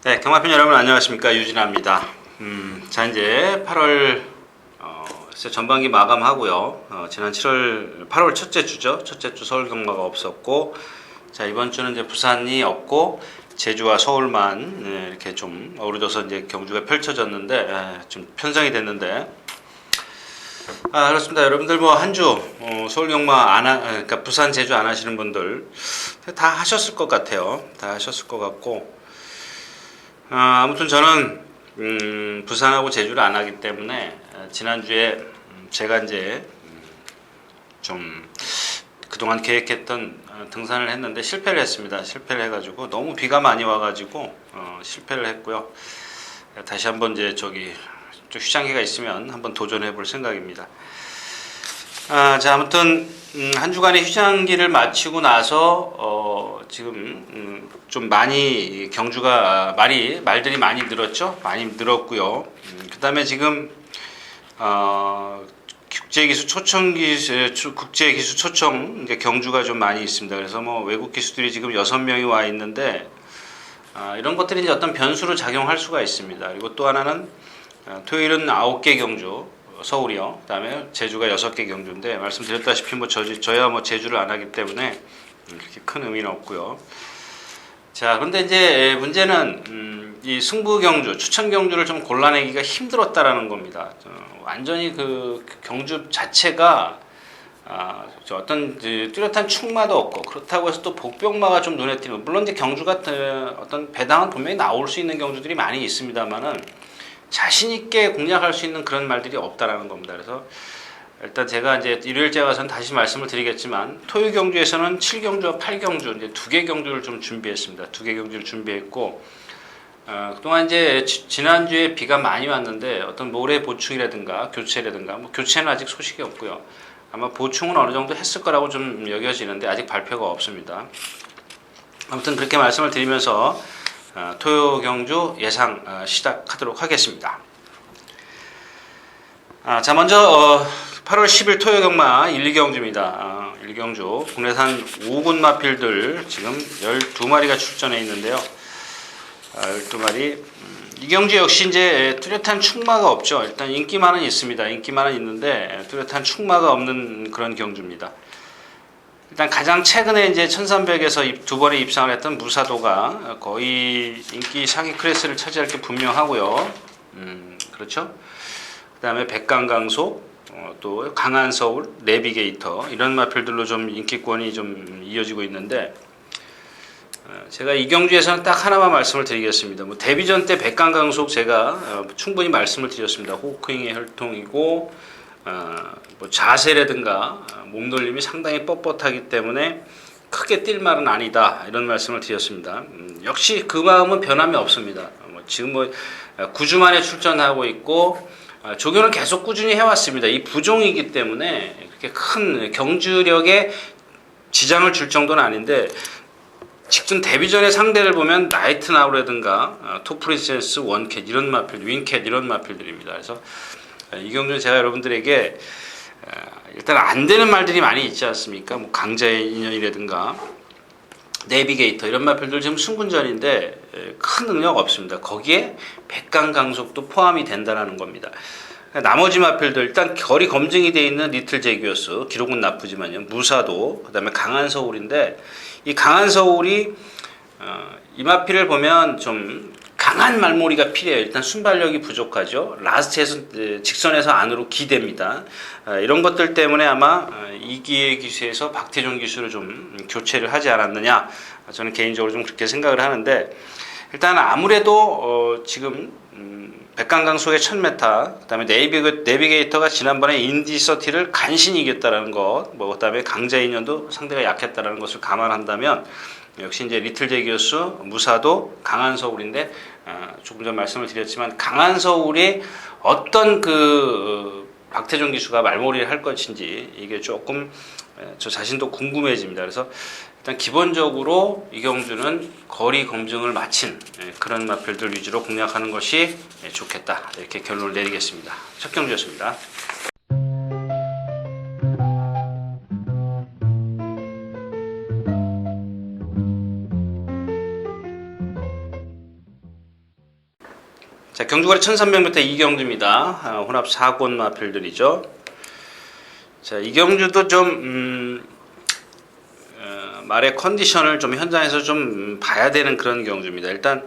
네, 경마편 여러분 안녕하십니까, 유진아입니다. 자, 이제 8월 전반기 마감하고요. 지난 8월 첫째 주죠. 첫째 주 서울 경마가 없었고, 자, 이번 주는 이제 부산이 없고 제주와 서울만 이렇게 좀 어우러져서 이제 경주가 펼쳐졌는데, 좀 편성이 됐는데, 그렇습니다. 여러분들 뭐 한 주 서울 경마 그러니까 부산 제주 안 하시는 분들 다 하셨을 것 같아요. 다 하셨을 것 같고, 아무튼 저는 부산하고 제주를 안 하기 때문에 지난주에 제가 이제 좀 그동안 계획했던 등산을 했는데 실패를 했습니다. 실패를 해가지고 너무 비가 많이 와가지고 실패를 했고요. 다시 한번 이제 좀 휴장기가 있으면 한번 도전해 볼 생각입니다. 자, 아무튼 한 주간의 휴장기를 마치고 나서 지금 좀 많이 경주가 말들이 많이 늘었죠. 많이 늘었고요. 그다음에 지금 국제기수 초청 이제 경주가 좀 많이 있습니다. 그래서 뭐 외국 기수들이 지금 6명이 와 있는데 이런 것들이 이제 어떤 변수로 작용할 수가 있습니다. 그리고 또 하나는 토요일은 9개 경주, 서울이요. 그다음에 제주가 6개 경주인데 말씀드렸다시피 뭐 저야 뭐 제주를 안 하기 때문에 그렇게 큰 의미는 없고요. 자, 그런데 이제 문제는 이 승부 경주, 추천 경주를 좀 골라내기가 힘들었다라는 겁니다. 완전히 그 경주 자체가 어떤 뚜렷한 충마도 없고, 그렇다고 해서 또 복병마가 좀 눈에 띄는, 물론 이제 경주가 어떤 배당은 분명히 나올 수 있는 경주들이 많이 있습니다만은 자신 있게 공략할 수 있는 그런 말들이 없다라는 겁니다. 그래서 일단 제가 이제 일요일째 가서는 다시 말씀을 드리겠지만, 토요 경주에서는 7경주와 8경주 이제 2개 경주를 좀 준비했습니다. 2개 경주를 준비했고, 그동안 이제 지난주에 비가 많이 왔는데 어떤 모래 보충이라든가 교체라든가, 뭐 교체는 아직 소식이 없고요. 아마 보충은 어느 정도 했을 거라고 좀 여겨지는데 아직 발표가 없습니다. 아무튼 그렇게 말씀을 드리면서 토요 경주 예상 시작하도록 하겠습니다. 자, 먼저 8월 10일 토요 경마 1, 2경주입니다. 1경주 국내산 5군 마필들 지금 12마리가 출전해 있는데요. 12마리. 이 경주 역시 이제 뚜렷한 충마가 없죠. 일단 인기만은 있습니다. 인기만은 있는데 뚜렷한 충마가 없는 그런 경주입니다. 일단 가장 최근에 이제 1300에서 2번에 입상을 했던 무사도가 거의 인기 상위 클래스를 차지할 게 분명하고요. 그렇죠. 그 다음에 백강강소, 또 강한서울, 내비게이터, 이런 마필들로 좀 인기권이 좀 이어지고 있는데, 제가 이 경주에서는 딱 하나만 말씀을 드리겠습니다. 뭐 데뷔전 때 백강강속 제가 충분히 말씀을 드렸습니다. 호크잉의 혈통이고, 뭐 자세라든가 몸돌림이 상당히 뻣뻣하기 때문에 크게 뛸 말은 아니다, 이런 말씀을 드렸습니다. 역시 그 마음은 변함이 없습니다. 지금 뭐 9주 만에 출전하고 있고, 조교는 계속 꾸준히 해왔습니다. 이 부종이기 때문에 그렇게 큰 경주력에 지장을 줄 정도는 아닌데, 직전 데뷔전의 상대를 보면 나이트나우라든가 토프리센스, 원캣 이런 마필, 윙캣 이런 마필들입니다. 그래서 이 경주는 제가 여러분들에게 일단 안 되는 말들이 많이 있지 않습니까? 뭐 강자의 인연이라든가 내비게이터 이런 마필들 지금 승군전인데 큰 능력 없습니다. 거기에 백강강속도 포함이 된다는 겁니다. 나머지 마필들 일단 결이 검증이 되어 있는 리틀 제기어스, 기록은 나쁘지만요. 무사도, 그다음에 강한서울인데, 이 강한서울이 이 마필을 보면 좀 강한 말머리가 필요해요. 일단 순발력이 부족하죠. 라스트에서 직선에서 안으로 기대입니다. 이런 것들 때문에 아마 이기의 기수에서 박태종 기수를 좀 교체를 하지 않았느냐, 저는 개인적으로 좀 그렇게 생각을 하는데, 일단 아무래도 지금 백강강속의 1000m, 그다음에 내비게이터가 지난번에 인디서티를 간신히 이겼다라는 것, 뭐 그다음에 강자인연도 상대가 약했다라는 것을 감안한다면, 역시 이제 리틀 제기어스, 무사도, 강한서울인데, 조금 전 말씀을 드렸지만 강한서울이 어떤 박태종 기수가 말몰이를 할 것인지 이게 조금 저 자신도 궁금해집니다. 그래서 일단 기본적으로 이 경주는 거리 검증을 마친 그런 마필들 위주로 공략하는 것이 좋겠다, 이렇게 결론을 내리겠습니다. 첫 경주였습니다. 자, 경주거래 1300m 이경주입니다. 혼합 4곤 마필들이죠. 자, 이경주도 좀 말의 컨디션을 좀 현장에서 좀 봐야 되는 그런 경주입니다. 일단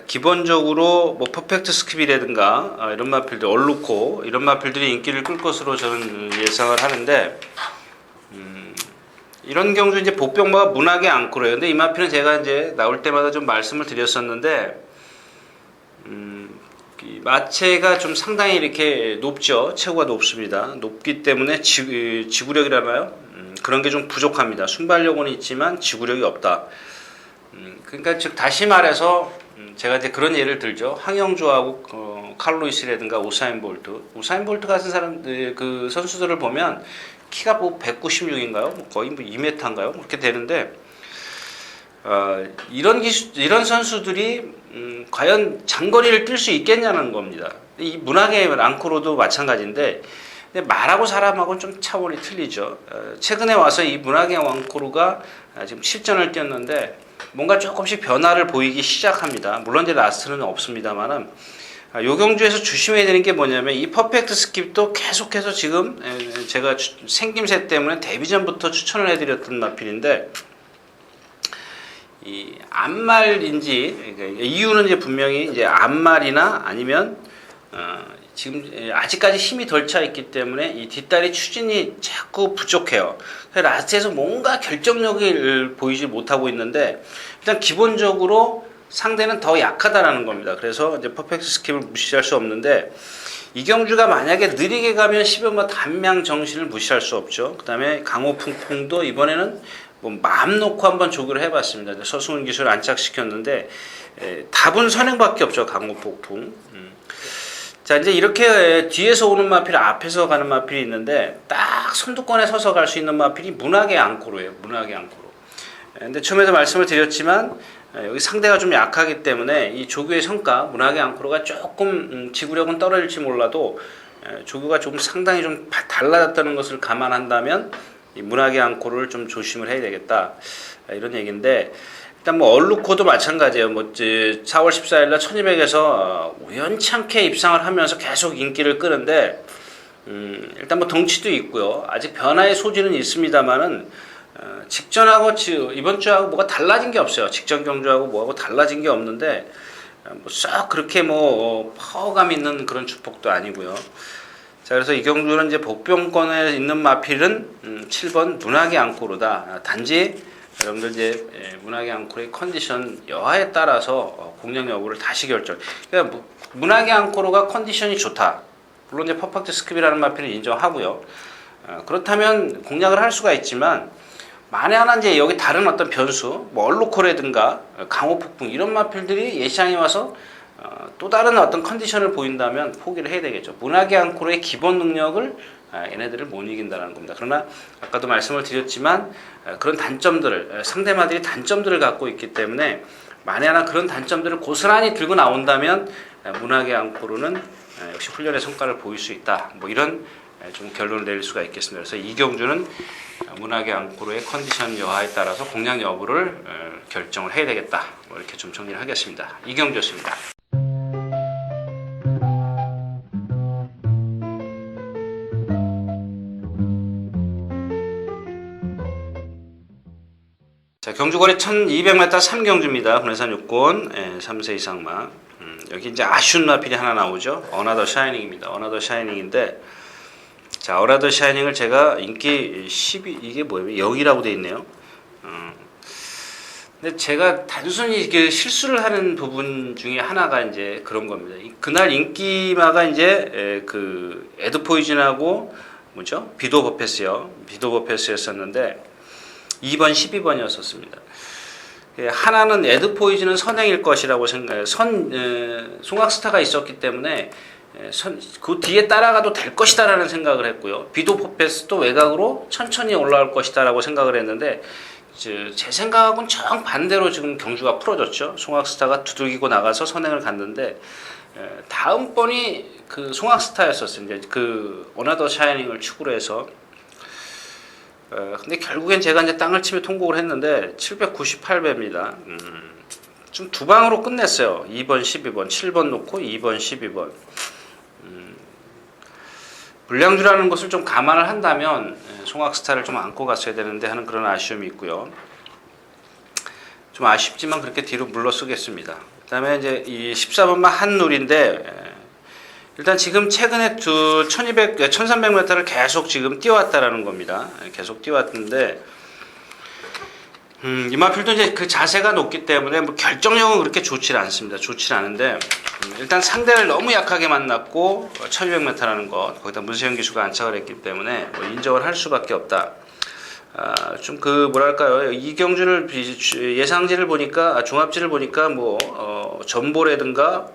기본적으로 뭐 퍼펙트 스킵이라든가 이런 마필들, 얼루코 이런 마필들이 인기를 끌 것으로 저는 예상을 하는데, 이런 경주 이제 복병마가 문학의 앙코르예요. 근데 이 마필은 제가 이제 나올 때마다 좀 말씀을 드렸었는데, 이 마체가 좀 상당히 이렇게 높죠. 체구가 높습니다. 높기 때문에 지구력이라나요? 그런 게 좀 부족합니다. 순발력은 있지만 지구력이 없다. 그러니까 즉 다시 말해서 제가 이제 그런 예를 들죠. 황영조하고 칼 루이스라든가 우사인 볼트 같은 사람, 그 선수들을 보면 키가 뭐 196인가요? 거의 뭐 2m인가요? 그렇게 되는데, 이런 선수들이 과연 장거리를 뛸 수 있겠냐는 겁니다. 이 문학의 앙코르도 마찬가지인데, 근데 말하고 사람하고는 좀 차원이 틀리죠. 최근에 와서 이 문학의 앙코르가 지금 실전을 뛰었는데 뭔가 조금씩 변화를 보이기 시작합니다. 물론 이제 라스트는 없습니다만은, 요 경주에서 조심해야 되는 게 뭐냐면, 이 퍼펙트 스킵도 계속해서 지금 제가 생김새 때문에 데뷔 전부터 추천을 해드렸던 마필인데, 이 앞말인지, 그러니까 이유는 이제 분명히 이제 앞말이나 아니면 지금 아직까지 힘이 덜 차 있기 때문에 이 뒷다리 추진이 자꾸 부족해요. 라스트에서 뭔가 결정력을 보이지 못하고 있는데, 일단 기본적으로 상대는 더 약하다라는 겁니다. 그래서 이제 퍼펙트 스킵을 무시할 수 없는데, 이경주가 만약에 느리게 가면 10연마 단명 정신을 무시할 수 없죠. 그 다음에 강호풍풍도 이번에는 뭐 마음 놓고 한번 조교를 해봤습니다. 서승훈 기술 안착시켰는데 답은 선행밖에 없죠. 강호폭풍. 자, 이제 이렇게 뒤에서 오는 마필, 앞에서 가는 마필이 있는데, 딱 선두권에 서서 갈 수 있는 마필이 문학의 앙코르예요. 문학의 앙코르. 근데 처음에도 말씀을 드렸지만 여기 상대가 좀 약하기 때문에 이 조교의 성과, 문학의 앙코르가 조금 지구력은 떨어질지 몰라도 조교가 좀 상당히 좀 달라졌다는 것을 감안한다면 이 문학의 앙코르를 좀 조심을 해야 되겠다, 이런 얘기인데, 일단 뭐 얼루코도 마찬가지예요. 뭐 4월 14일 날 1200에서 우연찮게 입상을 하면서 계속 인기를 끄는데, 일단 뭐 덩치도 있고요. 아직 변화의 소지는 있습니다만은 직전하고 이번 주하고 뭐가 달라진 게 없어요. 직전 경주하고 뭐하고 달라진 게 없는데, 뭐 썩 그렇게 뭐 파워감 있는 그런 주폭도 아니고요. 자, 그래서 이 경주는 이제 복병권에 있는 마필은 7번 문학의 앙코르다. 단지 여러분들 이제 문학의 앙코르의 컨디션 여하에 따라서 공략 여부를 다시 결정. 그러니까 문학의 앙코르가 컨디션이 좋다. 물론 이제 퍼펙트 스킵이라는 마필은 인정하고요. 그렇다면 공략을 할 수가 있지만, 만에 하나 이제 여기 다른 어떤 변수, 뭐 얼루코라든가 강호폭풍 이런 마필들이 예시장에 와서 또 다른 어떤 컨디션을 보인다면 포기를 해야 되겠죠. 문학의 앙코르의 기본 능력을 얘네들을 못 이긴다는 겁니다. 그러나 아까도 말씀을 드렸지만 그런 단점들을, 상대마들이 단점들을 갖고 있기 때문에 만에 하나 그런 단점들을 고스란히 들고 나온다면 문학의 앙코르는 역시 훈련의 성과를 보일 수 있다. 뭐 이런 좀 결론을 내릴 수가 있겠습니다. 그래서 이 경주는 문학의 앙코르의 컨디션 여하에 따라서 공략 여부를 결정을 해야 되겠다. 뭐 이렇게 좀 정리를 하겠습니다. 이경주였습니다. 자, 경주거리 1200m 3경주입니다. 군내산 6권 3세 이상마. 여기 이제 아쉬운 마필이 하나 나오죠. 어나더 샤이닝입니다. 어나더 샤이닝인데, 자, 어나더 샤이닝을 제가 인기 12, 이게 뭐예요? 0이라고 돼 있네요. 근데 제가 단순히 이게 실수를 하는 부분 중에 하나가 이제 그런 겁니다. 그날 인기마가 이제 그 에드 포이즌하고 뭐죠? 비도 버페스요. 비도 버페스였었는데 2번, 12번이었었습니다. 하나는 에드 포이즌은 선행일 것이라고 생각해요. 송악스타가 있었기 때문에 그 뒤에 따라가도 될 것이다라는 생각을 했고요. 비도 퍼페스도 외곽으로 천천히 올라올 것이다라고 생각을 했는데, 제 생각하고는 정반대로 지금 경주가 풀어졌죠. 송악스타가 두들기고 나가서 선행을 갔는데, 다음번이 그 송악스타였었어요. 이제 그 어나더 샤이닝을 축으로 해서. 근데 결국엔 제가 이제 땅을 치며 통곡을 했는데 798배입니다. 좀 두 방으로 끝냈어요. 2번, 12번, 7번 놓고 2번, 12번. 불량주라는 것을 좀 감안을 한다면 송악스타를 좀 안고 갔어야 되는데 하는 그런 아쉬움이 있고요. 좀 아쉽지만 그렇게 뒤로 물러서겠습니다. 그 다음에 이제 이 14번만 한누리인데, 일단 지금 최근에 1300m를 계속 지금 뛰어왔다라는 겁니다. 계속 뛰어왔는데, 이마필도 이제 그 자세가 높기 때문에 뭐 결정력은 그렇게 좋지 않습니다. 좋지 않은데, 일단 상대를 너무 약하게 만났고 1200m라는 것, 거기다 문세영 기수가 안착을 했기 때문에 뭐 인정을 할 수밖에 없다. 좀 그 뭐랄까요, 이경주를 예상지를 보니까, 종합지를 보니까 뭐 전보라든가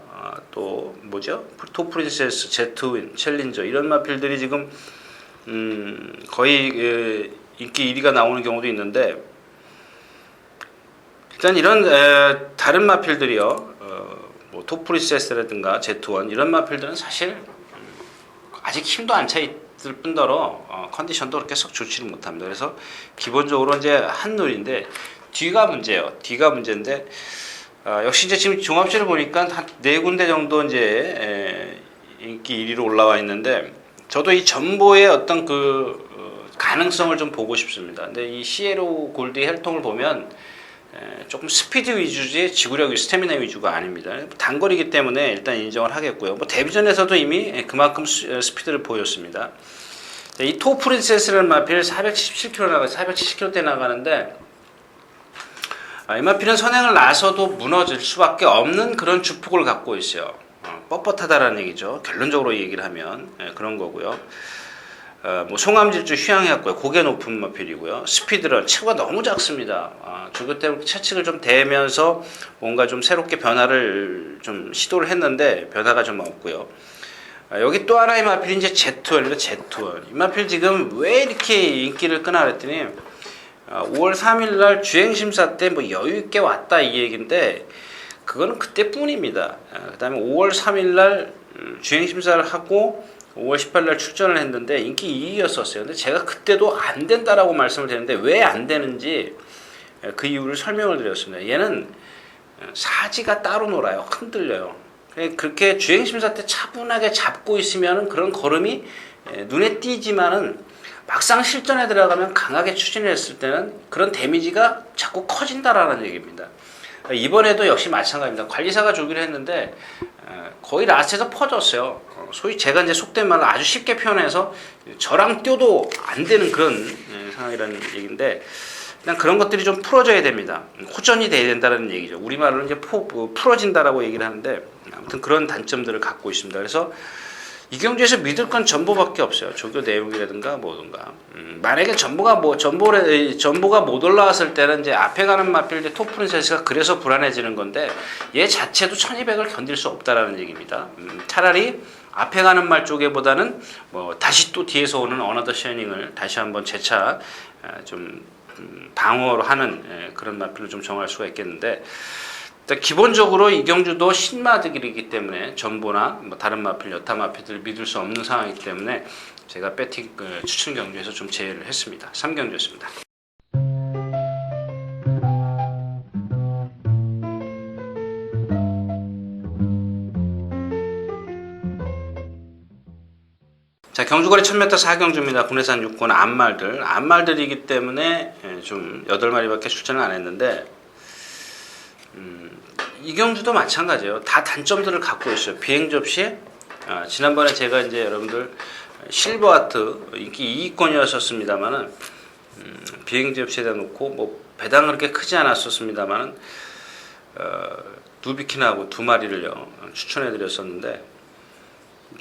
또 뭐죠, 토프린세스, 제트윈, 챌린저 이런 마필들이 지금 거의 인기 1위가 나오는 경우도 있는데, 일단 이런 다른 마필들이요, 뭐 토프린세스라든가 제트원 이런 마필들은 사실 아직 힘도 안 차 있을 뿐더러 컨디션도 그렇게 썩 좋지는 못합니다. 그래서 기본적으로 이제 한누리인데 뒤가 문제예요. 뒤가 문제인데, 역시 이제 지금 종합지를 보니까 한 네 군데 정도 이제 인기 1위로 올라와 있는데, 저도 이 전보의 어떤 그 가능성을 좀 보고 싶습니다. 근데 이 시에로 골드의 혈통을 보면 조금 스피드 위주지 지구력, 스태미나 위주가 아닙니다. 단거리이기 때문에 일단 인정을 하겠고요. 뭐 데뷔전에서도 이미 그만큼 스피드를 보였습니다. 이 토프린세스라는 마필 477km 나가는데, 이 마필은 선행을 나서도 무너질 수밖에 없는 그런 주폭을 갖고 있어요. 뻣뻣하다라는 얘기죠. 결론적으로 얘기를 하면 그런 거고요. 뭐 송암질주 휴양해왔고요. 고개 높은 마필이고요. 스피드런 체구가 너무 작습니다. 저것 때문에 차측을 좀 대면서 뭔가 좀 새롭게 변화를 좀 시도를 했는데 변화가 좀 없고요. 여기 또 하나의 마필이 이제 제트원입니다. 제트원. 이 마필 지금 왜 이렇게 인기를 끄나 그랬더니 5월 3일 날 주행심사 때 뭐 여유있게 왔다 이 얘기인데, 그거는 그때뿐입니다. 그 다음에 5월 3일 날 주행심사를 하고 5월 18일 날 출전을 했는데 인기 2위였었어요. 근데 제가 그때도 안 된다라고 말씀을 드렸는데 왜 안 되는지 그 이유를 설명을 드렸습니다. 얘는 사지가 따로 놀아요. 흔들려요. 그렇게 주행심사 때 차분하게 잡고 있으면 그런 걸음이 눈에 띄지만은 막상 실전에 들어가면 강하게 추진했을 때는 그런 데미지가 자꾸 커진다라는 얘기입니다. 이번에도 역시 마찬가지입니다. 관리사가 주기로 했는데 거의 라스트에서 퍼졌어요. 소위 제가 이제 속된 말로 아주 쉽게 표현해서 저랑 뛰어도 안 되는 그런 상황이라는 얘기인데, 그냥 그런 것들이 좀 풀어져야 됩니다. 호전이 돼야 된다는 얘기죠. 우리말로는 이제 풀어진다라고 얘기를 하는데, 아무튼 그런 단점들을 갖고 있습니다. 그래서 이경주에서 믿을 건 전보밖에 없어요. 조교 내용이라든가 뭐든가. 만약에 전보가 못 올라왔을 때는 이제 앞에 가는 마필 토프린세스가 그래서 불안해지는 건데, 얘 자체도 1200을 견딜 수 없다라는 얘기입니다. 차라리 앞에 가는 말 쪽에보다는 뭐 다시 또 뒤에서 오는 어너더 셔닝을 다시 한번 재차 좀 방어를 하는 그런 마필로 좀 정할 수가 있겠는데, 기본적으로 이경주도 신마득이기 때문에 전보나 뭐 다른 마필, 여타 마필들을 믿을 수 없는 상황이기 때문에 제가 배팅 추천 경주에서 좀 제외를 했습니다. 3경주였습니다. 자, 경주거리 1000m 4경주입니다. 국내산 6권 암말들이기 때문에 좀 8마리밖에 출전을 안 했는데, 이경주도 마찬가지예요. 다 단점들을 갖고 있어요. 비행 접시, 지난번에 제가 이제 여러분들 실버하트 인기 2위권이었었습니다만은 비행 접시에다 놓고 뭐 배당 그렇게 크지 않았었습니다만은 누비키나하고 2마리를요 추천해 드렸었는데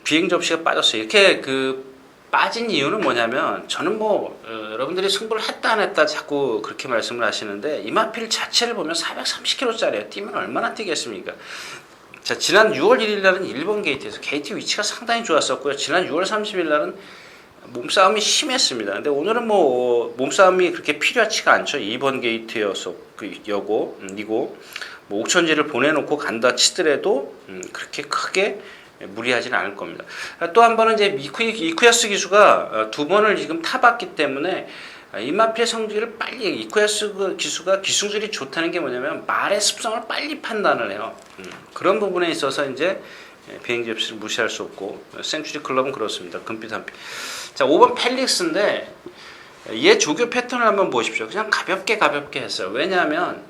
비행 접시가 빠졌어요. 이렇게 빠진 이유는 뭐냐면, 저는 뭐 여러분들이 승부를 했다 안 했다 자꾸 그렇게 말씀을 하시는데, 이 마필 자체를 보면 430km짜리예요. 뛰면 얼마나 뛰겠습니까? 자, 지난 6월 1일 날은 1번 게이트에서 게이트 위치가 상당히 좋았었고요. 지난 6월 30일 날은 몸싸움이 심했습니다. 근데 오늘은 뭐 몸싸움이 그렇게 필요하지가 않죠. 2번 게이트여고 뭐 옥천지를 보내놓고 간다 치더라도 그렇게 크게 무리하지는 않을 겁니다. 또 한 번은 이제 이쿠야스 기수가 2번을 지금 타봤기 때문에 이 마필의 성질을 빨리 이코야스 기수가 기술이 좋다는 게 뭐냐면 말의 습성을 빨리 판단을 해요. 그런 부분에 있어서 이제 비행기 접시를 무시할 수 없고 센츄리 클럽은 그렇습니다. 금빛 한 피. 자, 5번 펠릭스인데 얘 조교 패턴을 한번 보십시오. 그냥 가볍게 했어요. 왜냐하면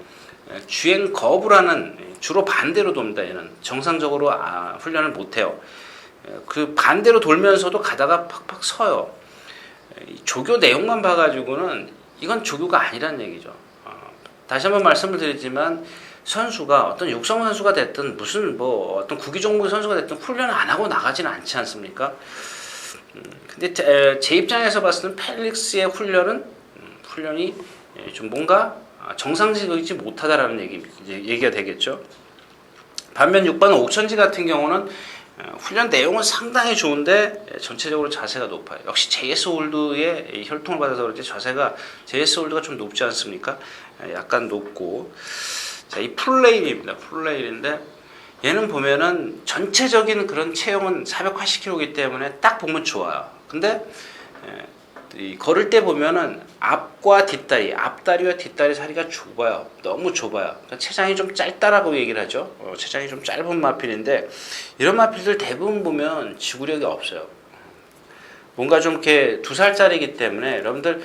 주행 거부라는 주로 반대로 돕니다. 얘는 정상적으로 훈련을 못해요. 그 반대로 돌면서도 가다가 팍팍 서요. 조교 내용만 봐가지고는 이건 조교가 아니란 얘기죠. 다시 한번 말씀을 드리지만 선수가 어떤 육성 선수가 됐든 무슨 뭐 어떤 구기 종목의 선수가 됐든 훈련을 안 하고 나가지는 않지 않습니까? 근데 제 입장에서 봤을 때 펠릭스의 훈련이 좀 뭔가 정상적이지 못하다라는 얘기가 되겠죠. 반면 6번 옥천지 같은 경우는 훈련 내용은 상당히 좋은데 전체적으로 자세가 높아요. 역시 JS 홀드의 혈통을 받아서 그런지 JS 홀드가 좀 높지 않습니까? 약간 높고, 자, 이 풀레일입니다. 풀레일인데 얘는 보면은 전체적인 그런 체형은 480kg이기 때문에 딱 보면 좋아요. 근데 이 걸을 때 보면은 앞과 뒷다리, 앞다리와 뒷다리 사이가 좁아요. 너무 좁아요. 그러니까 체장이 좀 짧다라고 얘기를 하죠. 체장이 좀 짧은 마필인데 이런 마필들 대부분 보면 지구력이 없어요. 뭔가 좀 이렇게 2살짜리이기 때문에 여러분들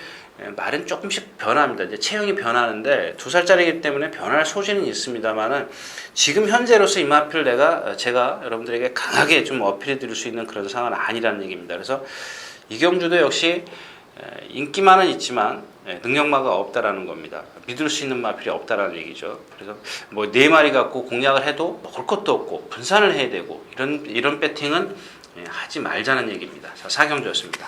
말은 조금씩 변합니다. 이제 체형이 변하는데 2살짜리이기 때문에 변할 소지는 있습니다만은 지금 현재로서 이 마필 제가 여러분들에게 강하게 좀 어필해 드릴 수 있는 그런 상황은 아니라는 얘기입니다. 그래서 이경주도 역시 인기만은 있지만 능력마가 없다라는 겁니다. 믿을 수 있는 마필이 없다라는 얘기죠. 그래서 뭐 4마리 갖고 공략을 해도 먹을 것도 없고 분산을 해야 되고 이런 배팅은 하지 말자는 얘기입니다. 자, 4경주였습니다.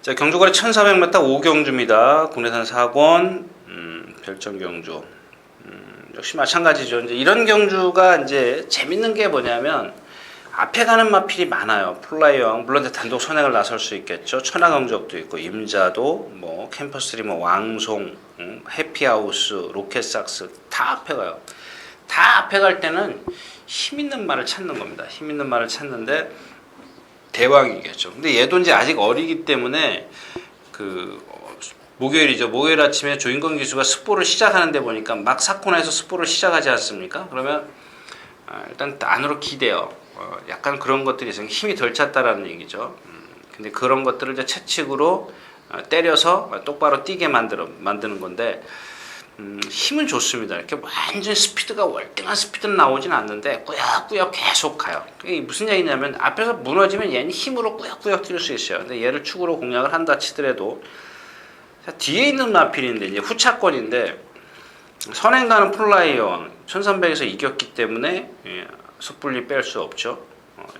자, 경주거리 1400m 5경주입니다. 국내산 4권 별점 경주. 역시 마찬가지죠. 이제 이런 경주가 이제 재밌는 게 뭐냐면 앞에 가는 마필이 많아요. 플라이형 물론 단독 선행을 나설 수 있겠죠. 천하경적도 있고 임자도 뭐 캠퍼스리 뭐 왕송, 해피하우스, 로켓삭스 다 앞에 가요. 다 앞에 갈 때는 힘 있는 말을 찾는 겁니다. 힘 있는 말을 찾는데 대왕이겠죠. 근데 얘도 이제 아직 어리기 때문에 목요일이죠. 목요일 아침에 조인권 기수가 스포를 시작하는데 보니까 막 사코나에서 스포를 시작하지 않습니까? 그러면 일단 안으로 기대요. 약간 그런 것들이 있어요. 힘이 덜 찼다라는 얘기죠. 근데 그런 것들을 이제 채찍으로 때려서 똑바로 뛰게 만드는 건데 힘은 좋습니다. 이렇게 완전 스피드가 월등한 스피드는 나오진 않는데 꾸역꾸역 계속 가요. 이게 무슨 얘기냐면 앞에서 무너지면 얘는 힘으로 꾸역꾸역 뛸 수 있어요. 근데 얘를 축으로 공략을 한다 치더라도 자, 뒤에 있는 마필인데 이제 후차권인데 선행 가는 플라이어 1300에서 이겼기 때문에 섣불리 뺄 수 없죠.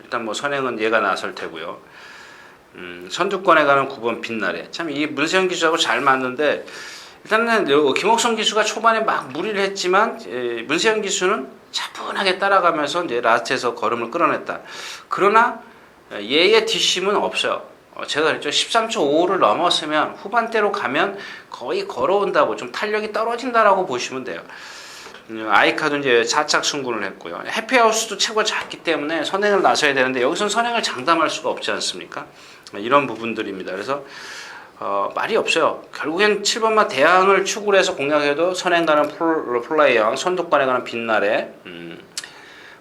일단 뭐 선행은 얘가 나설 테고요. 선두권에 가는 9번 빛나래. 참 이 문세영 기수하고 잘 맞는데 일단은 김옥성 기수가 초반에 막 무리를 했지만 문세영 기수는 차분하게 따라가면서 이제 라스트에서 걸음을 끌어냈다. 그러나 얘의 뒷심은 없어요. 제가 그랬죠. 13초 55를 넘었으면 후반대로 가면 거의 걸어온다고 좀 탄력이 떨어진다라고 보시면 돼요. 아이카도 이제 4착 승군을 했고요. 해피하우스도 체구가 작기 때문에 선행을 나서야 되는데 여기서는 선행을 장담할 수가 없지 않습니까? 이런 부분들입니다. 그래서 말이 없어요. 결국엔 7번마 대항을 축으로 해서 공략해도 선행 가는 플라이형, 선두권에 가는 빛나래,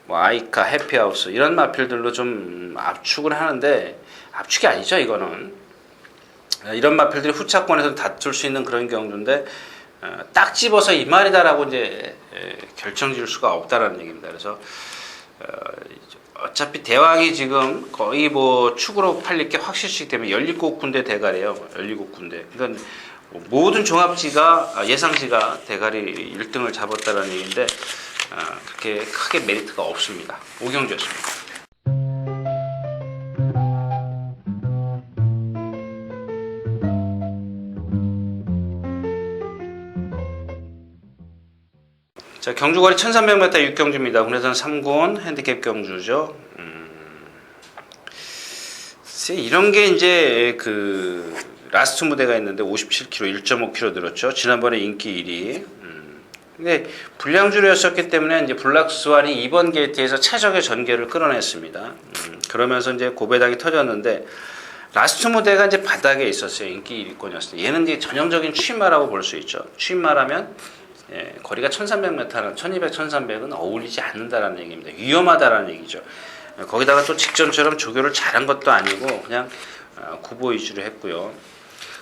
뭐 아이카, 해피하우스 이런 마필들로 좀 압축을 하는데 압축이 아니죠. 이거는 이런 마필들이 후차권에서 다툴 수 있는 그런 경주인데 딱 집어서 이 말이다라고 이제 결정 지을 수가 없다라는 얘기입니다. 그래서 어차피 대왕이 지금 거의 뭐 축으로 팔릴 게 확실시 때문에 17군데 대가리예요. 17군데. 그러니까 모든 종합지가 예상지가 대가리 1등을 잡았다라는 얘기인데 그렇게 크게 메리트가 없습니다. 5경주였습니다. 자, 경주거리 1300m 6경주입니다. 국내산 3군 핸디캡 경주죠. 이런 게 이제 라스트 무대가 있는데 57kg, 1.5kg 늘었죠. 지난번에 인기 1위. 근데 불량주류였었기 때문에 이제 블랙스완이 2번 게이트에서 최적의 전개를 끌어냈습니다. 그러면서 이제 고배당이 터졌는데 라스트 무대가 이제 바닥에 있었어요. 인기 1위권이었어요. 얘는 이제 전형적인 취입마라고 볼 수 있죠. 취입마라면 거리가 1300m는 1200, 1300은 어울리지 않는다라는 얘기입니다. 위험하다라는 얘기죠. 거기다가 또 직전처럼 조교를 잘한 것도 아니고 그냥 구보 위주로 했고요.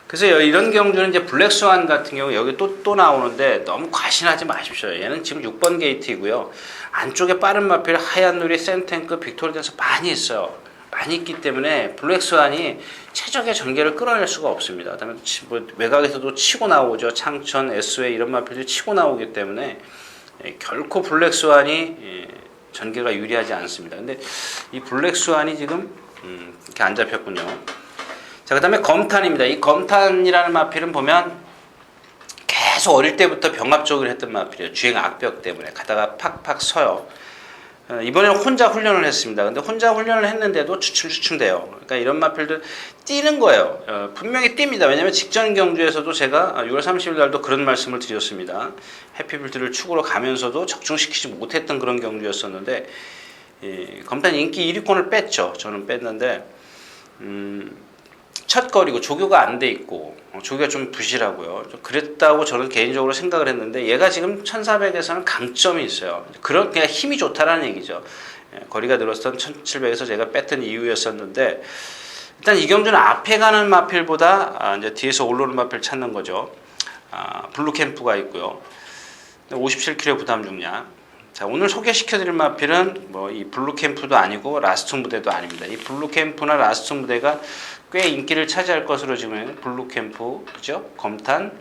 그래서 이런 경주는 이제 블랙스완 같은 경우 여기 또 나오는데 너무 과신하지 마십시오. 얘는 지금 6번 게이트이고요. 안쪽에 빠른 마필, 하얀 누리, 센탱크, 빅토리댄서 많이 있어요. 많이 있기 때문에 블랙스완이 최적의 전개를 끌어낼 수가 없습니다. 그다음에 뭐 외곽에서도 치고 나오죠. 창천, SOA 이런 마필들이 치고 나오기 때문에 결코 블랙스완이 전개가 유리하지 않습니다. 근데 이 블랙스완이 지금 이렇게 안 잡혔군요. 자, 그 다음에 검탄입니다. 이 검탄이라는 마필은 보면 계속 어릴 때부터 병합적으로 했던 마필이에요. 주행 악벽 때문에 가다가 팍팍 서요. 이번에는 혼자 훈련을 했습니다. 근데 혼자 훈련을 했는데도 주춤주춤돼요. 그러니까 이런 마필들 뛰는 거예요. 분명히 뜁니다. 왜냐하면 직전 경주에서도 제가 6월 30일 날도 그런 말씀을 드렸습니다. 해피빌드를 축으로 가면서도 적중시키지 못했던 그런 경주였었는데 검탄 인기 1위권을 뺐죠. 저는 뺐는데 첫 거리고 조교가 안 돼 있고 조교가 좀 부실하고요. 그랬다고 저는 개인적으로 생각을 했는데 얘가 지금 1400에서는 강점이 있어요. 그냥 힘이 좋다라는 얘기죠. 거리가 늘었던 1700에서 제가 뺐던 이유였었는데 일단 이 경주는 앞에 가는 마필보다 이제 뒤에서 올라오는 마필 찾는 거죠. 블루 캠프가 있고요. 57kg 부담 중량. 자, 오늘 소개시켜드릴 마필은 뭐 이 블루 캠프도 아니고 라스트 무대도 아닙니다. 이 블루 캠프나 라스트 무대가 꽤 인기를 차지할 것으로 지금 블루 캠프, 그죠? 검탄,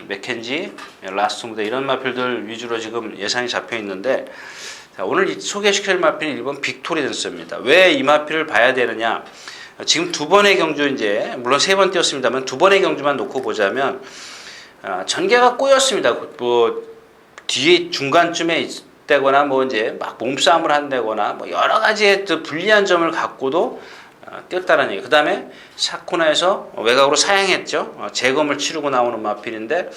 맥켄지, 라스트 무대 이런 마필들 위주로 지금 예상이 잡혀 있는데 자, 오늘 소개시킬 마필은 1번 빅토리댄스입니다. 왜 이 마필을 봐야 되느냐? 지금 두 번의 경주 이제 물론 세 번 뛰었습니다만 두 번의 경주만 놓고 보자면 전개가 꼬였습니다. 뭐 뒤에 중간쯤에 있다거나 뭐 이제 막 몸싸움을 한다거나 뭐 여러 가지의 불리한 점을 갖고도 뛰었다는 얘기. 그 다음에 샤코나에서 외곽으로 사양했죠. 재검을 치르고 나오는 마필인데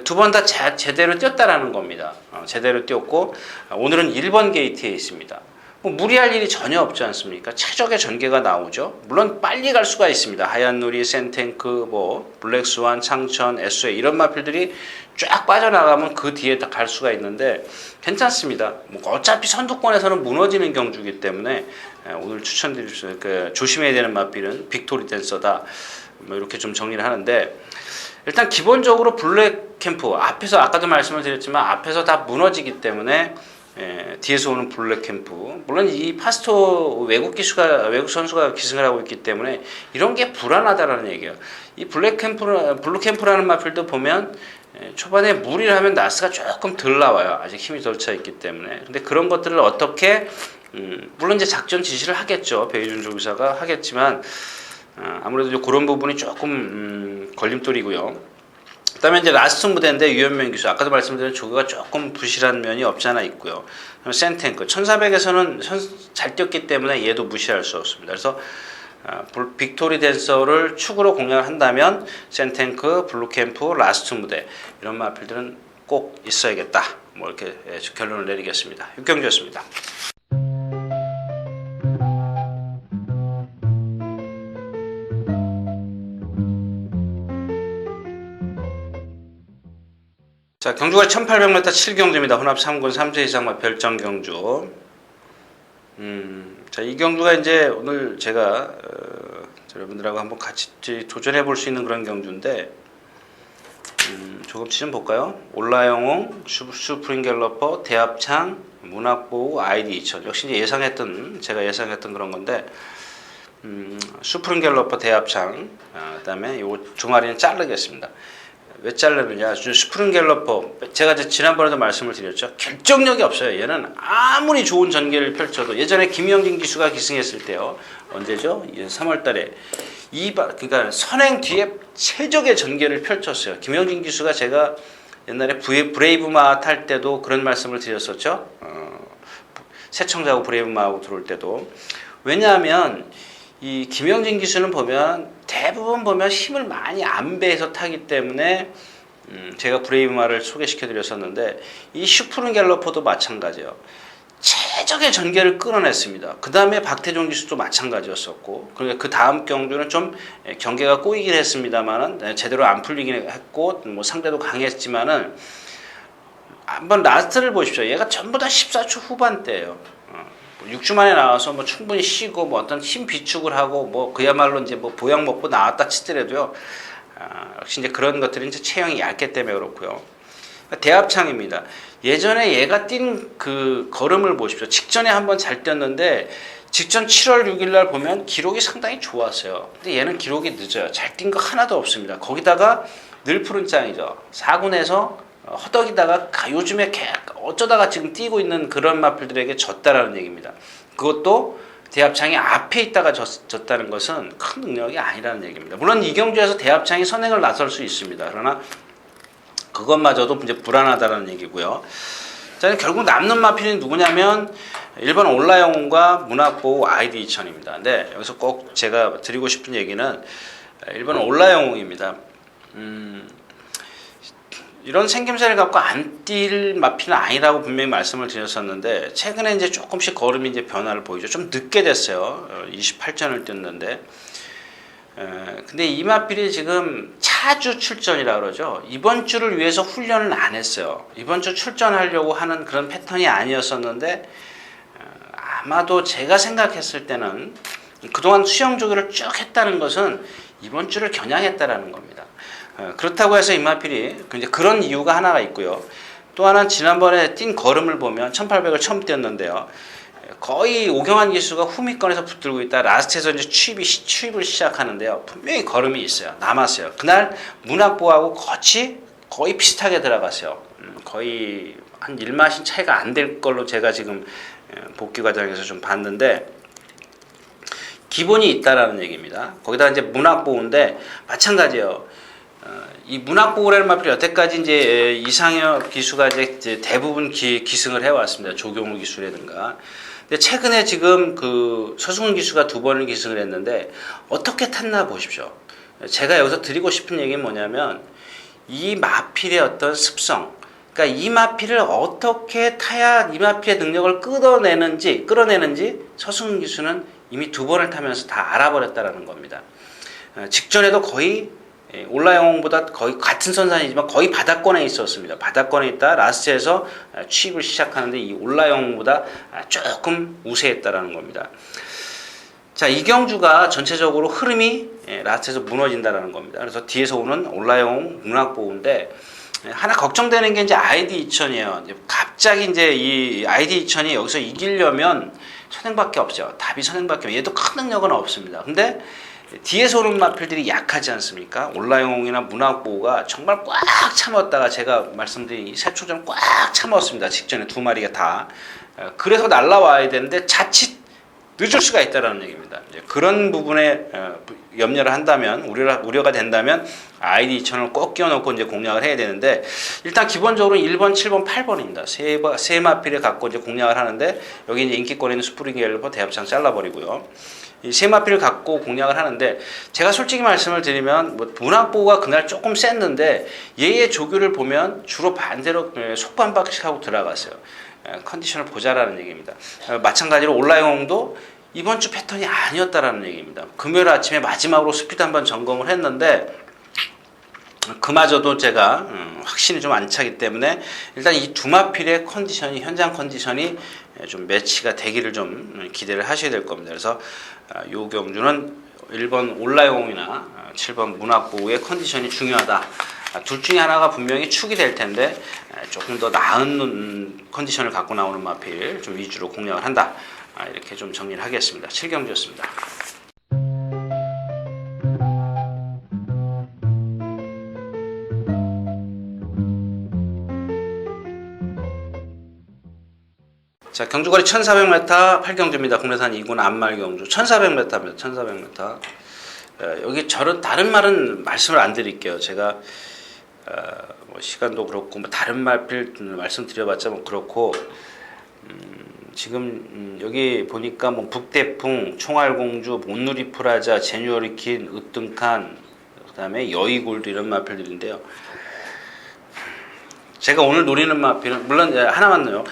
두 번 다 제대로 뛰었다라는 겁니다. 제대로 뛰었고 오늘은 1번 게이트에 있습니다. 뭐 무리할 일이 전혀 없지 않습니까? 최적의 전개가 나오죠. 물론 빨리 갈 수가 있습니다. 하얀 누리, 센탱크, 뭐 블랙스완, 창천, SOA 이런 마필들이 쫙 빠져나가면 그 뒤에 다 갈 수가 있는데 괜찮습니다. 뭐 어차피 선두권에서는 무너지는 경주이기 때문에 오늘 추천드릴 수 있는 조심해야 되는 마필은 빅토리 댄서다. 뭐 이렇게 좀 정리를 하는데 일단 기본적으로 블랙 캠프 앞에서 아까도 말씀을 드렸지만 앞에서 다 무너지기 때문에 뒤에서 오는 블랙 캠프 물론 이 파스토 외국 선수가 기승을 하고 있기 때문에 이런 게 불안하다라는 얘기예요. 이 블루 캠프라는 마필도 보면 초반에 무리를 하면 나스가 조금 덜 나와요. 아직 힘이 덜 차 있기 때문에. 근데 그런 것들을 어떻게 물론 이제 작전 지시를 하겠죠. 배희준 조교사가 하겠지만 아무래도 그런 부분이 조금 걸림돌이고요. 그다음에 이제 라스트 무대인데 유현명 기수 아까도 말씀드린 조교가 조금 부실한 면이 없지 않아 있고요. 센탱크 1400에서는 잘 뛰었기 때문에 얘도 무시할 수 없습니다. 그래서 빅토리 댄서를 축으로 공략을 한다면 센탱크, 블루캠프, 라스트 무대 이런 마필들은 꼭 있어야겠다. 뭐 이렇게 결론을 내리겠습니다. 육경주였습니다. 자, 경주가 1800m 7경주입니다. 혼합 3군 3세 이상 별정 경주. 자, 이 경주가 이제 오늘 제가 여러분들하고 한번 같이 도전해 볼 수 있는 그런 경주인데 조급치 좀 볼까요? 올라영웅, 슈프림 갤러퍼, 대합창, 문학보우, 아이디 2000 역시 이제 제가 예상했던 그런 건데 슈프림 갤러퍼, 대합창 그다음에 요 두 마리는 자르겠습니다. 왜 자르느냐? 슈프림 갤러퍼 제가 지난번에도 말씀을 드렸죠. 결정력이 없어요. 얘는 아무리 좋은 전개를 펼쳐도 예전에 김영진 기수가 기승했을 때요. 언제죠? 3월달에 그러니까 선행 뒤에 최적의 전개를 펼쳤어요. 김영진 기수가 제가 옛날에 브레이브마 탈 때도 그런 말씀을 드렸었죠. 새청자하고 브레이브마하고 들어올 때도 왜냐하면 이 김영진 기수는 대부분 보면 힘을 많이 안배해서 타기 때문에 제가 브레이브마를 소개시켜 드렸었는데 이 슈프른 갤러퍼도 마찬가지예요. 최적의 전개를 끌어냈습니다. 그 다음에 박태종 기수도 마찬가지였었고, 그러니까 그 다음 경주는 좀 경계가 꼬이긴 했습니다만은 제대로 안 풀리긴 했고, 뭐 상대도 강했지만은 한번 라스트를 보십시오. 얘가 전부 다 14초 후반대예요. 6주 만에 나와서 뭐 충분히 쉬고 뭐 어떤 힘 비축을 하고 뭐 그야말로 이제 뭐 보약 먹고 나왔다 치더라도요. 역시 이제 그런 것들이 이제 체형이 얇기 때문에 그렇고요. 대합창입니다. 예전에 얘가 뛴 그 걸음을 보십시오. 직전에 한번 잘 뛰었는데 직전 7월 6일 날 보면 기록이 상당히 좋았어요. 근데 얘는 기록이 늦어요. 잘 뛴 거 하나도 없습니다. 거기다가 늘 푸른 짱이죠. 4군에서 허덕이다가 요즘에 어쩌다가 지금 뛰고 있는 그런 마필들에게 졌다라는 얘기입니다. 그것도 대합창이 앞에 있다가 졌다는 것은 큰 능력이 아니라는 얘기입니다. 물론 이 경주에서 대합창이 선행을 나설 수 있습니다. 그러나 그것마저도 이제 불안하다는 얘기고요. 자, 결국 남는 마필이 누구냐면 1번 올라영웅과 문학보호 아이디 2000입니다. 근데 여기서 꼭 제가 드리고 싶은 얘기는 1번 올라영웅입니다. 이런 생김새를 갖고 안 뛸 마필은 아니라고 분명히 말씀을 드렸었는데 최근에 이제 조금씩 걸음이 이제 변화를 보이죠. 좀 늦게 됐어요. 28전을 뛰었는데. 근데 이 마필이 지금 차주 출전이라 그러죠. 이번 주를 위해서 훈련을 안 했어요. 이번 주 출전하려고 하는 그런 패턴이 아니었었는데 아마도 제가 생각했을 때는 그동안 수영 조교를 쭉 했다는 것은 이번 주를 겨냥했다라는 겁니다. 그렇다고 해서 이 마필이 이제 그런 이유가 하나가 있고요. 또 하나는 지난번에 뛴 걸음을 보면 1800을 처음 뛰었는데요. 거의 오경환 기수가 후미권에서 붙들고 있다. 라스트에서 이제 추입을 시작하는데요. 분명히 걸음이 있어요. 남았어요. 그날 문학보하고 거의 비슷하게 들어갔어요. 거의 한 1마신 차이가 안 될 걸로 제가 지금 복귀 과정에서 좀 봤는데 기본이 있다라는 얘기입니다. 거기다 이제 문학보인데 마찬가지예요. 이 문학보호라는 마필이 여태까지 이제 이상혁 기수가 이제 대부분 기승을 해왔습니다. 조경우 기수라든가. 근데 최근에 지금 그 서승훈 기수가 2번을 기승을 했는데 어떻게 탔나 보십시오. 제가 여기서 드리고 싶은 얘기는 뭐냐면 이 마필의 어떤 습성, 그러니까 이 마필을 어떻게 타야 이 마필의 능력을 끌어내는지 서승훈 기수는 이미 2번을 타면서 다 알아버렸다라는 겁니다. 직전에도 거의 올라영웅보다 거의 같은 선산이지만 거의 바닥권에 있었습니다. 바닥권에 있다 라스트에서 취입을 시작하는데 이 올라영웅보다 조금 우세했다라는 겁니다. 자, 이 경주가 전체적으로 흐름이 라스트에서 무너진다라는 겁니다. 그래서 뒤에서 오는 올라영웅 문학보호인데 하나 걱정되는 게 이제 아이디 2000이에요. 갑자기 이제 이 아이디 2000이 여기서 이기려면 선행밖에 없죠. 답이 선행밖에 없어요. 얘도 큰 능력은 없습니다. 근데 뒤에서 오는 마필들이 약하지 않습니까? 올라영웅이나 문학보호가 정말 꽉 참았다가 제가 말씀드린 이 세초전 꽉 참았습니다. 직전에 2마리가 다. 그래서 날라와야 되는데 자칫 늦을 수가 있다는 얘기입니다. 그런 부분에 염려를 한다면 우려가 된다면 아이디 2000을 꼭 끼워놓고 이제 공략을 해야 되는데 일단 기본적으로 1번, 7번, 8번입니다. 세 마필을 갖고 이제 공략을 하는데 여기 이제 인기권에 있는 스프링 갤러퍼 대합창 잘라버리고요. 이 세 마필을 갖고 공략을 하는데 제가 솔직히 말씀을 드리면 뭐 문학보호가 그날 조금 셌는데 얘의 조교를 보면 주로 반대로 속보 한 바퀴씩 하고 들어갔어요. 컨디션을 보자라는 얘기입니다. 마찬가지로 올라영웅도 이번 주 패턴이 아니었다라는 얘기입니다. 금요일 아침에 마지막으로 스피드 한번 점검을 했는데 그마저도 제가 확신이 좀 안 차기 때문에 일단 이 2마필의 컨디션이 현장 컨디션이 좀 매치가 되기를 좀 기대를 하셔야 될 겁니다. 그래서 이 경주는 1번 올라영웅이나 7번 문학보호의 컨디션이 중요하다. 둘 중에 하나가 분명히 축이 될 텐데 조금 더 나은 컨디션을 갖고 나오는 마필 좀 위주로 공략을 한다. 이렇게 좀 정리를 하겠습니다. 7경주였습니다. 자, 경주거리 1400m 8경주입니다. 국내산 2군 안말 경주 1400m입니다. 1400m. 여기 다른 말은 말씀을 안 드릴게요. 제가 뭐 시간도 그렇고 뭐 다른 말필 말씀드려봤자 뭐 그렇고 지금 여기 보니까 뭐 북대풍, 총알공주, 못누리 프라자, 제뉴어리킨, 으뜸칸, 그다음에 여의골드 이런 마필들인데요. 제가 오늘 노리는 마필은 물론 하나만 넣어요.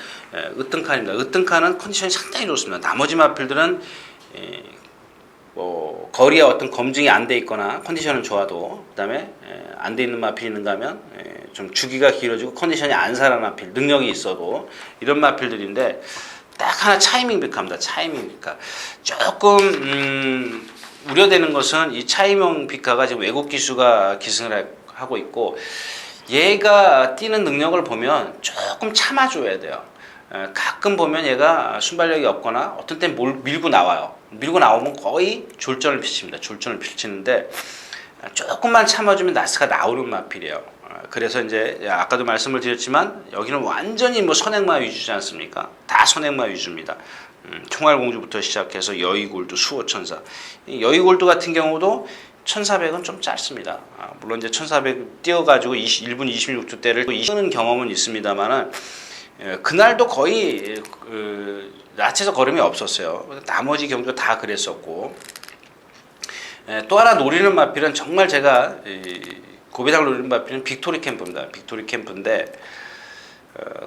으뜸칸입니다. 으뜸칸은 컨디션이 상당히 좋습니다. 나머지 마필들은 뭐 거리와 어떤 검증이 안 돼 있거나 컨디션은 좋아도 그다음에 안 돼 있는 마필이 있는가 하면 좀 주기가 길어지고 컨디션이 안 살아난 마필, 능력이 있어도 이런 마필들인데 딱 하나 차이밍 빅화입니다. 차이밍 빅화. 조금 우려되는 것은 이 차이밍 빅화가 지금 외국 기수가 기승을 하고 있고 얘가 뛰는 능력을 보면 조금 참아줘야 돼요. 가끔 보면 얘가 순발력이 없거나 어떤 땐 밀고 나와요. 밀고 나오면 거의 졸전을 펼칩니다. 졸전을 펼치는데 조금만 참아주면 나스가 나오는 마필이에요. 그래서 이제 아까도 말씀을 드렸지만 여기는 완전히 뭐 선행마 위주지 않습니까? 다 선행마 위주입니다. 총알공주부터 시작해서 여의골드, 수호천사. 여의골드 같은 경우도 1400은 좀 짧습니다. 물론 이제 1400 뛰어가지고 1분 26초대를 뛰는 경험은 있습니다만은 그날도 거의 낮에서 걸음이 없었어요. 나머지 경주 다 그랬었고 또 하나 노리는 마필은 정말 제가 고배당 노리는 마필은 빅토리 캠프입니다. 빅토리 캠프인데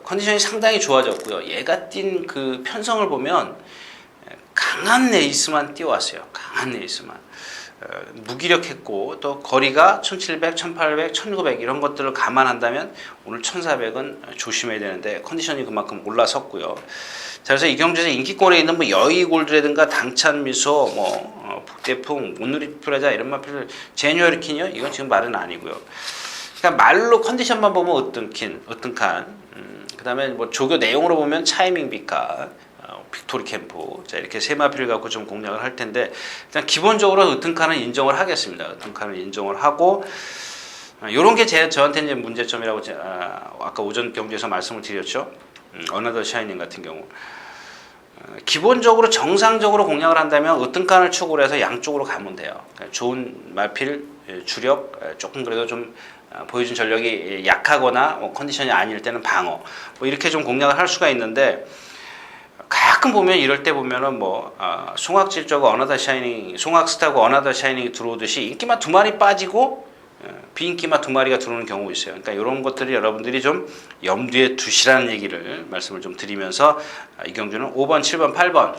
컨디션이 상당히 좋아졌고요. 얘가 뛴 그 편성을 보면 강한 레이스만 뛰어왔어요. 강한 레이스만. 무기력했고 또 거리가 1700, 1800, 1900 이런 것들을 감안한다면 오늘 1400은 조심해야 되는데 컨디션이 그만큼 올라섰고요. 자, 그래서 이 경주에서 인기권에 있는 뭐 여의골드라든가 당찬미소, 뭐 북대풍, 온누리프라자 이런 마필들 제뉴얼킨이요? 이건 지금 말은 아니고요. 그러니까 말로 컨디션만 보면 으뜸칸, 그다음에 뭐 조교 내용으로 보면 차이밍 빅카, 빅토리 캠프, 자 이렇게 세 마필을 갖고 좀 공략을 할 텐데 일단 기본적으로 으뜸칸은 인정을 하겠습니다. 으뜸칸을 인정을 하고 이런 게 저한테 이제 문제점이라고 아까 오전 경주에서 말씀을 드렸죠. 어나더 샤이닝 같은 경우 기본적으로 정상적으로 공략을 한다면 으뜸칸을 축으로 해서 양쪽으로 가면 돼요. 그러니까 좋은 마필 주력 조금 그래도 좀 보여준 전력이 약하거나 컨디션이 아닐 때는 방어 뭐 이렇게 좀 공략을 할 수가 있는데 가끔 보면 이럴 때 보면은 뭐 송악질저고 어나더 샤이닝, 송악스타고 어나더 샤이닝이 들어오듯이 인기만 두 마리 빠지고 비인기만 두 마리가 들어오는 경우가 있어요. 그러니까 이런 것들이 여러분들이 좀 염두에 두시라는 얘기를 말씀을 좀 드리면서 이 경주는 5번, 7번, 8번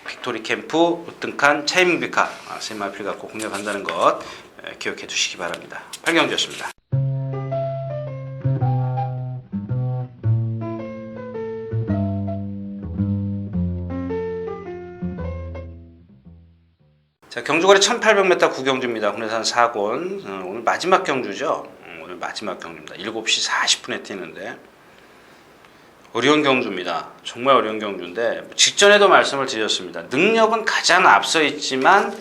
빅토리 캠프, 으뜸칸, 차이밍 빅카 세 마필 갖고 공략한다는 것 기억해 두시기 바랍니다. 8경주였습니다. 자, 경주거리 1800m 구경주입니다. 국내산 4권. 오늘 마지막 경주죠. 오늘 마지막 경주입니다. 7시 40분에 뛰는데 어려운 경주입니다. 정말 어려운 경주인데 직전에도 말씀을 드렸습니다. 능력은 가장 앞서 있지만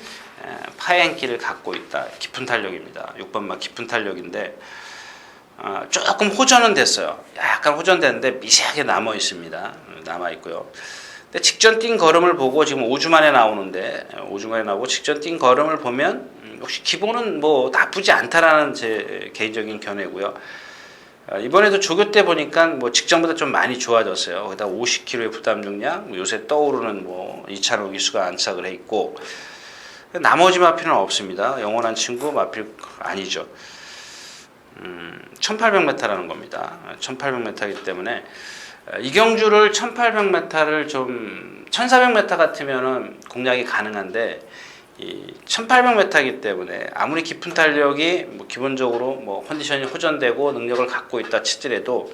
파행기를 갖고 있다. 깊은 탄력입니다. 6번마 깊은 탄력인데 조금 호전은 됐어요. 약간 호전됐는데 미세하게 남아 있습니다. 남아 있고요. 근데 직전 뛴 걸음을 보고 지금 5주 만에 나오는데 5주 만에 나오고 직전 뛴 걸음을 보면 역시 기본은 뭐 나쁘지 않다라는 제 개인적인 견해고요. 이번에도 조교 때 보니까 뭐 직전보다 좀 많이 좋아졌어요. 거기다 50kg의 부담 중량, 요새 떠오르는 뭐 이찬호 기수가 안착을 해 있고 나머지 마필은 없습니다. 영원한 친구 마필 아니죠. 1800m라는 겁니다. 1800m이기 때문에 이 경주를 1800m를 좀 1400m 같으면은 공략이 가능한데 이 1800m이기 때문에 아무리 깊은 탄력이 뭐 기본적으로 뭐 컨디션이 호전되고 능력을 갖고 있다 치더라도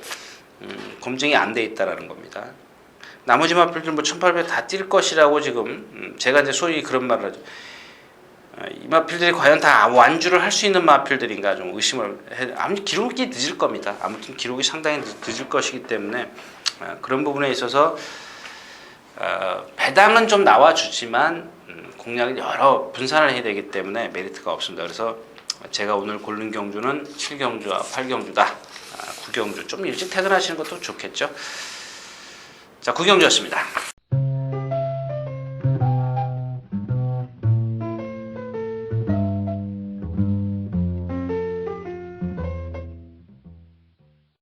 검증이 안 돼 있다라는 겁니다. 나머지 마필들 뭐 1800 다 뛸 것이라고 지금 제가 이제 소위 그런 말을 하죠. 이 마필들이 과연 다 완주를 할 수 있는 마필들인가 좀 의심을 해. 아무튼 기록이 늦을 겁니다. 아무튼 기록이 상당히 늦을 것이기 때문에 그런 부분에 있어서 배당은 좀 나와주지만 공략을 여러 분산을 해야 되기 때문에 메리트가 없습니다. 그래서 제가 오늘 고른 경주는 7경주와 8경주다. 9경주 좀 일찍 퇴근하시는 것도 좋겠죠. 자, 9경주였습니다.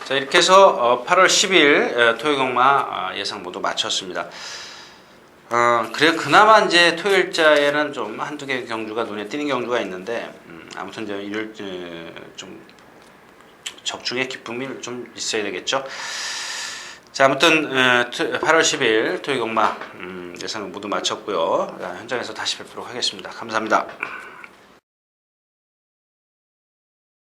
자, 이렇게 해서 8월 10일 토요경마 예상 모두 마쳤습니다. 그래 그나마 이제 토요일자에는 좀 한두 개 경주가 눈에 띄는 경주가 있는데 아무튼 이제 이럴 좀 적중의 기쁨이 좀 있어야 되겠죠. 자, 아무튼 8월 10일 토요일 경마 예상을 모두 마쳤고요. 현장에서 다시 뵙도록 하겠습니다. 감사합니다.